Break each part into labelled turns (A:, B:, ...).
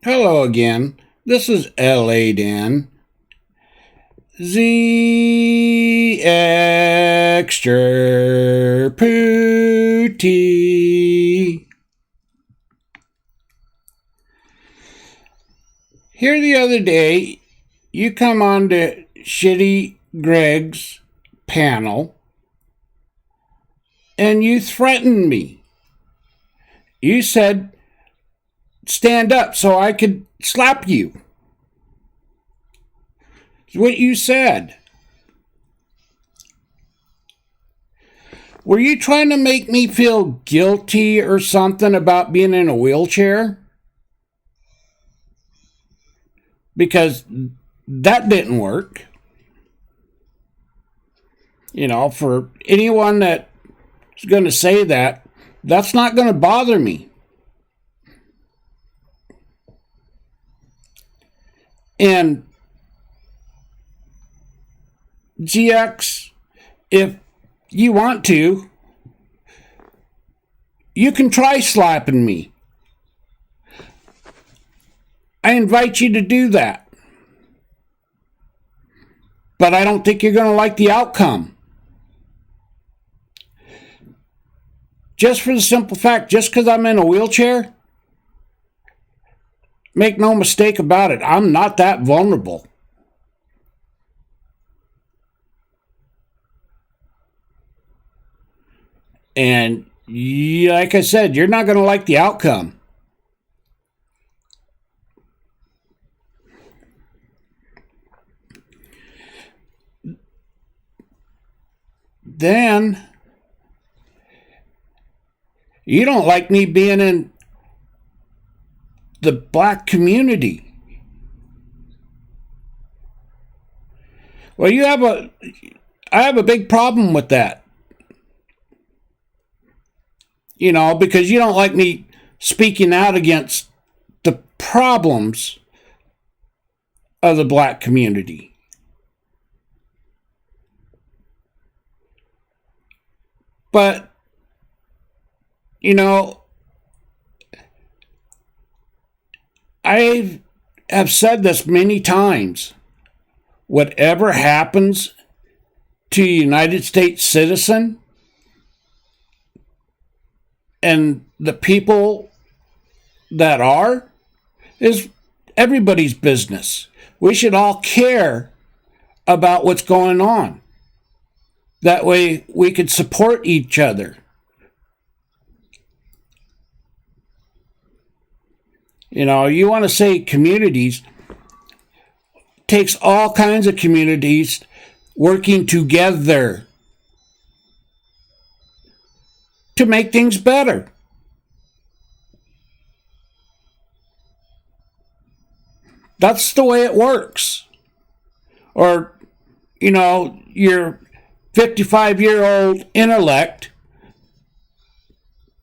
A: Hello again. This is LA Dan. The extra puooooty. Here the other day, you come on to Shitty Greg's panel and you threatened me. You said, stand up so I could slap you. It's what you said. Were you trying to make me feel guilty or something about being in a wheelchair? Because that didn't work. You know, for anyone that's going to say that, that's not going to bother me. And GX, if you want to, you can try slapping me. I invite you to do that. But I don't think you're going to like the outcome. Just for the simple fact, just because I'm in a wheelchair, make no mistake about it, I'm not that vulnerable. And like I said, you're not going to like the outcome. Then, you don't like me being in the black community. Well, I have a big problem with that. You know, because you don't like me speaking out against the problems of the black community. But, you know, I have said this many times. Whatever happens to a United States citizen and the people that are is everybody's business. We should all care about what's going on. That way we could support each other. You know, you want to say communities, takes all kinds of communities working together to make things better. That's the way it works. Or, you know, your 55-year-old intellect,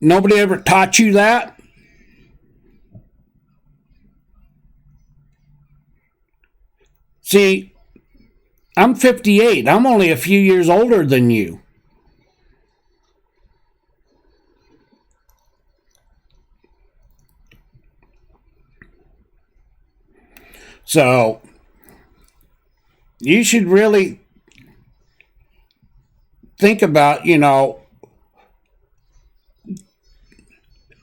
A: nobody ever taught you that? See, I'm 58. I'm only a few years older than you. So, you should really think about, you know,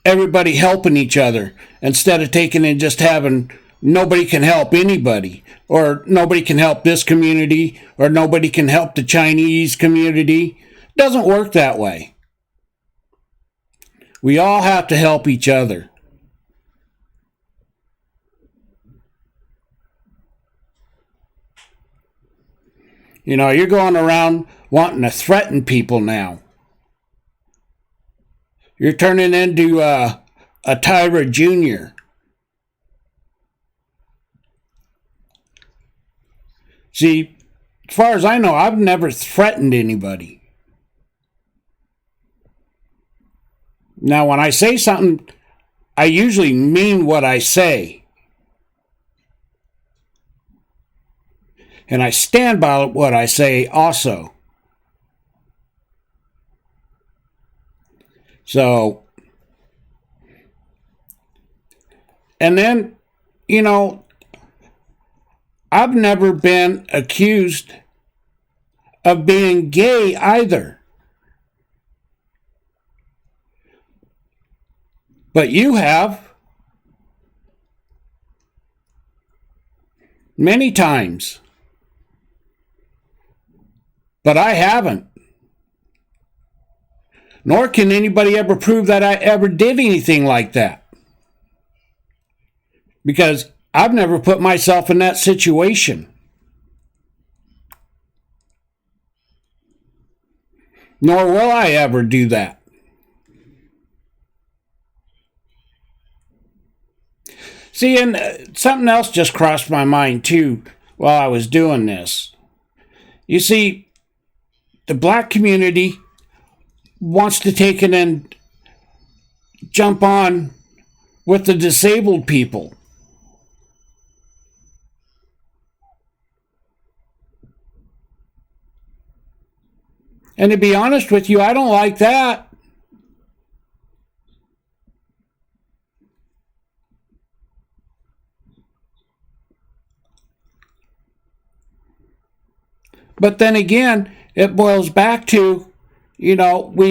A: everybody helping each other instead of taking and just having nobody can help anybody, or nobody can help this community, or nobody can help the Chinese community. It doesn't work that way. We all have to help each other. You know, you're going around wanting to threaten people now. You're turning into a Tyra Jr. See, as far as I know, I've never threatened anybody. Now, when I say something, I usually mean what I say. And I stand by what I say also. So, and then you know, I've never been accused of being gay either. But you have. Many times. But I haven't. Nor can anybody ever prove that I ever did anything like that. Because I've never put myself in that situation. Nor will I ever do that. See, and something else just crossed my mind too while I was doing this. You see, the black community wants to take it and jump on with the disabled people. And to be honest with you, I don't like that. But then again, it boils back to, we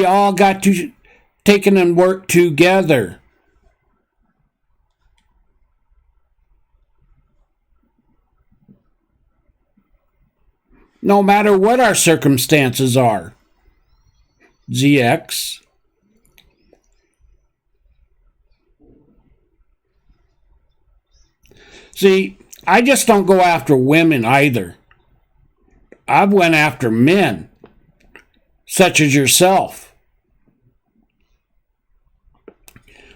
A: all got to take it and work together. No matter what our circumstances are. ZX. See, I just don't go after women either. I've went after men, such as yourself.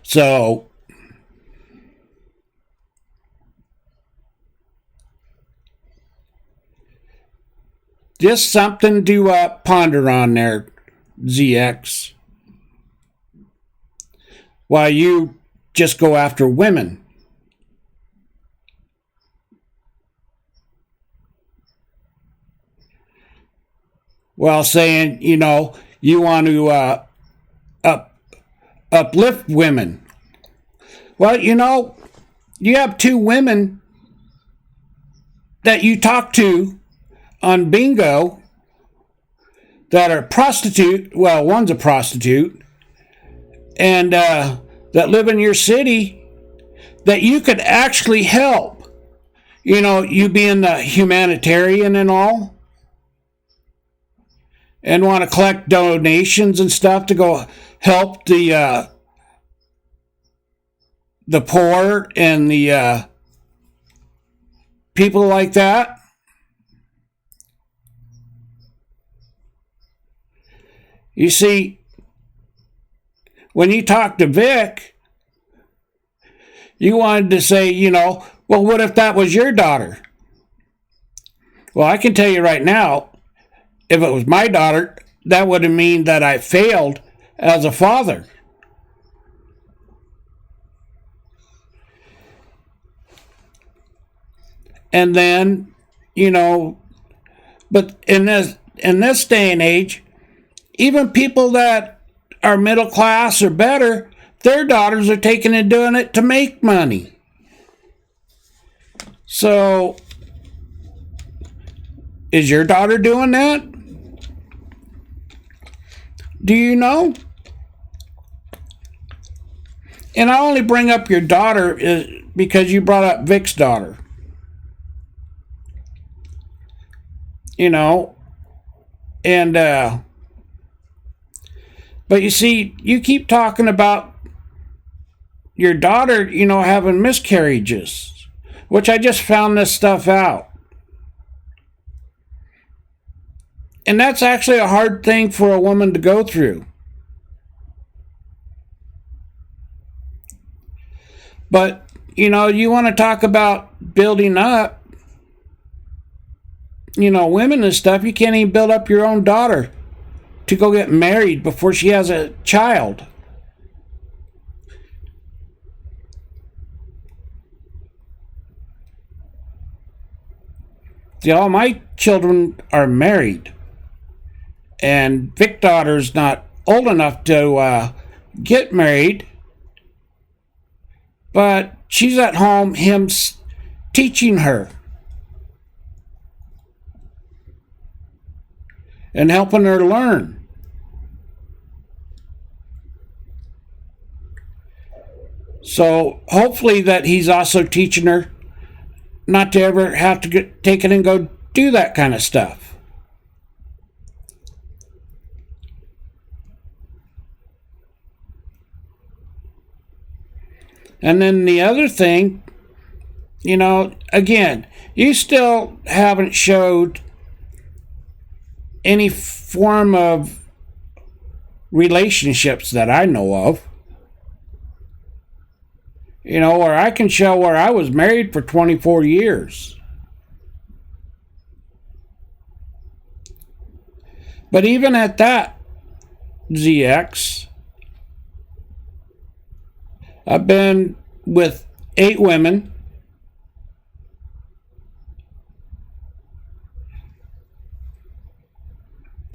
A: So, just something to ponder on there, ZX. While you just go after women. While saying, you want to uplift women. Well, you have two women that you talk to on bingo that are prostitute. Well, one's a prostitute, and that live in your city that you could actually help. You being the humanitarian and all, and want to collect donations and stuff to go help the poor and the people like that. You see, when you talk to Vic, you wanted to say, well, what if that was your daughter? Well, I can tell you right now, if it was my daughter, that would mean that I failed as a father. And then, but in this day and age, even people that are middle class or better, their daughters are taking and doing it to make money. So, is your daughter doing that? Do you know? And I only bring up your daughter because you brought up Vic's daughter. And but you see, you keep talking about your daughter, having miscarriages, which I just found this stuff out. And that's actually a hard thing for a woman to go through. But, you want to talk about building up, women and stuff. You can't even build up your own daughter to go get married before she has a child. See, all my children are married. And Vic's daughter's not old enough to get married. But she's at home, him teaching her and helping her learn. So hopefully that he's also teaching her not to ever have to get taken and go do that kind of stuff. And then the other thing, you know, again, you still haven't showed any form of relationships that I know of. You know, where I can show where I was married for 24 years. But even at that, ZX, I've been with 8 women.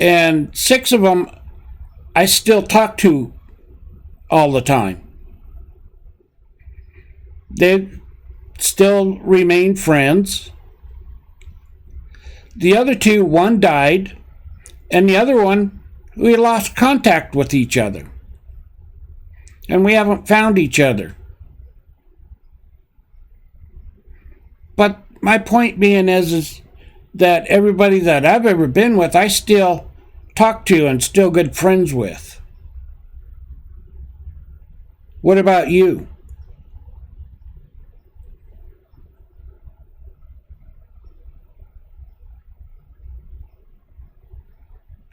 A: And 6 of them I still talk to all the time. They still remain friends. The other 2, one died, and the other one, we lost contact with each other. And we haven't found each other. But my point being is that everybody that I've ever been with, I still talk to and still good friends with. What about you?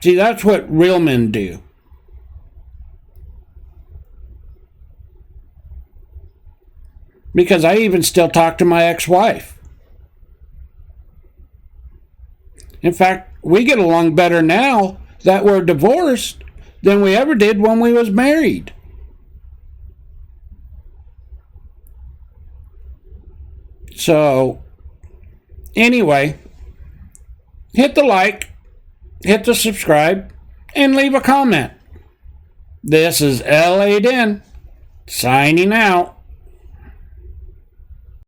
A: See, that's what real men do. Because I even still talk to my ex-wife. In fact, we get along better now that we're divorced than we ever did when we was married. So, anyway, hit the like, hit the subscribe, and leave a comment. This is L.A. Den, signing out.